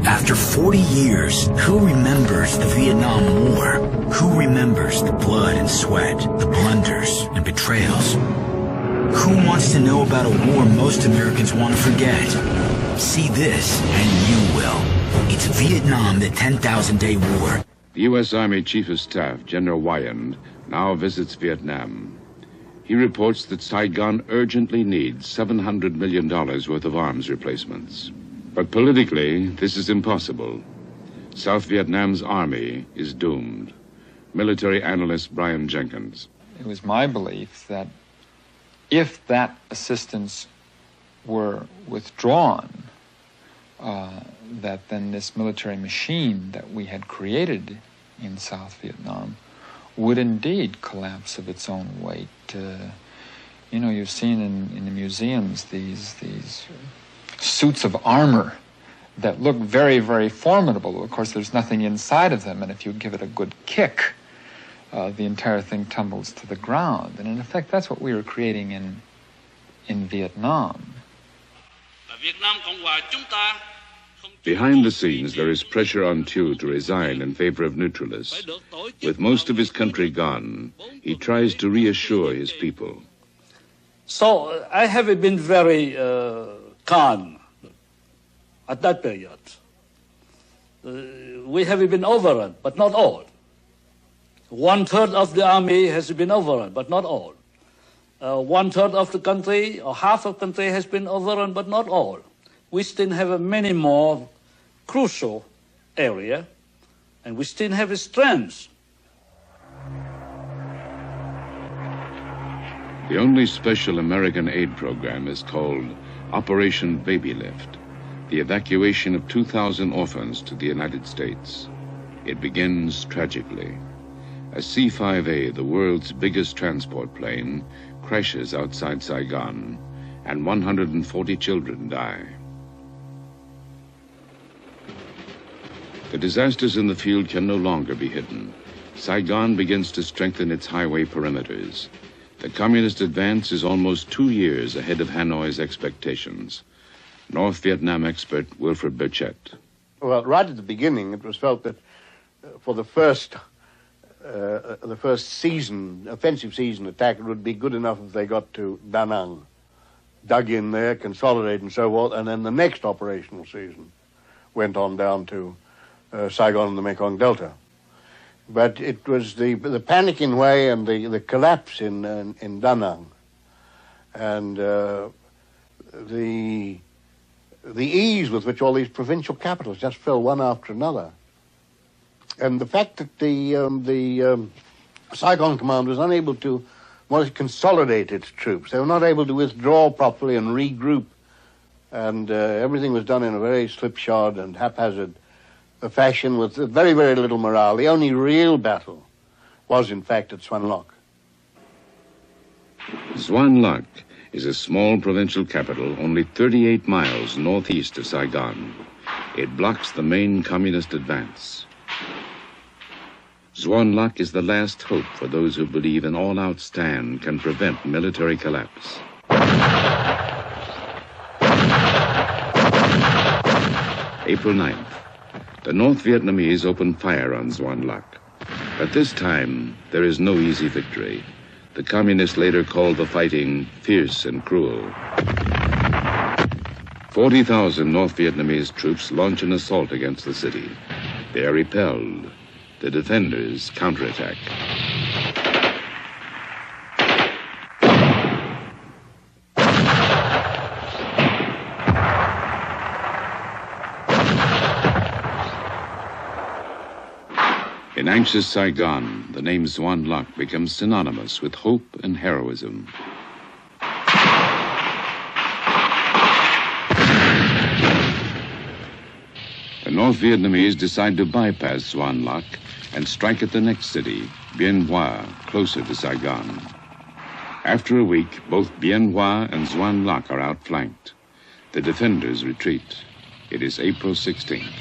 After 40 years, who remembers the Vietnam War? Who remembers the blood and sweat, the blunders and betrayals? Who wants to know about a war most Americans want to forget? See this, and you will. It's Vietnam, the 10,000-day war. The U.S. Army Chief of Staff, General Wyand, now visits Vietnam. He reports that Saigon urgently needs $700 million worth of arms replacements. But politically, this is impossible. South Vietnam's army is doomed. Military analyst Brian Jenkins. It was my belief that if that assistance were withdrawn, that then this military machine that we had created in South Vietnam would indeed collapse of its own weight. You know, you've seen in the museums these suits of armor that look very, very formidable. Of course, there's nothing inside of them, and if you give it a good kick, the entire thing tumbles to the ground. And in effect, that's what we were creating in Vietnam. Behind the scenes, there is pressure on Thieu to resign in favor of neutralists. With most of his country gone, he tries to reassure his people. So I have been very calm at that period. We have been overrun, but not all. 1/3 of the army has been overrun, but not all. 1/3 of the country, or half of the country, has been overrun, but not all. We still have many more crucial areas, and we still have strengths. The only special American aid program is called Operation Baby Lift, the evacuation of 2,000 orphans to the United States. It begins tragically. A C-5A, the world's biggest transport plane, crashes outside Saigon, and 140 children die. The disasters in the field can no longer be hidden. Saigon begins to strengthen its highway perimeters. The communist advance is almost 2 years ahead of Hanoi's expectations. North Vietnam expert Wilfred Burchett. Well, right at the beginning, it was felt that for the first season, offensive season attack, it would be good enough if they got to Da Nang, dug in there, consolidated and so forth, and then the next operational season went on down to Saigon and the Mekong Delta. But it was the panic in Hue and the collapse in Da Nang and the ease with which all these provincial capitals just fell one after another. And the fact that the Saigon command was unable to consolidate its troops. They were not able to withdraw properly and regroup. And everything was done in a very slipshod and haphazard fashion with very, very little morale. The only real battle was, in fact, at Xuan Loc. Xuan Loc is a small provincial capital only 38 miles northeast of Saigon. It blocks the main communist advance. Xuan Loc is the last hope for those who believe an all-out stand can prevent military collapse. April 9th. The North Vietnamese open fire on Xuan Loc. At this time, there is no easy victory. The communists later called the fighting fierce and cruel. 40,000 North Vietnamese troops launch an assault against the city. They are repelled. The defenders counterattack. In anxious Saigon, the name Xuan Loc becomes synonymous with hope and heroism. The North Vietnamese decide to bypass Xuan Loc and strike at the next city, Bien Hoa, closer to Saigon. After a week, both Bien Hoa and Xuan Loc are outflanked. The defenders retreat. It is April 16th.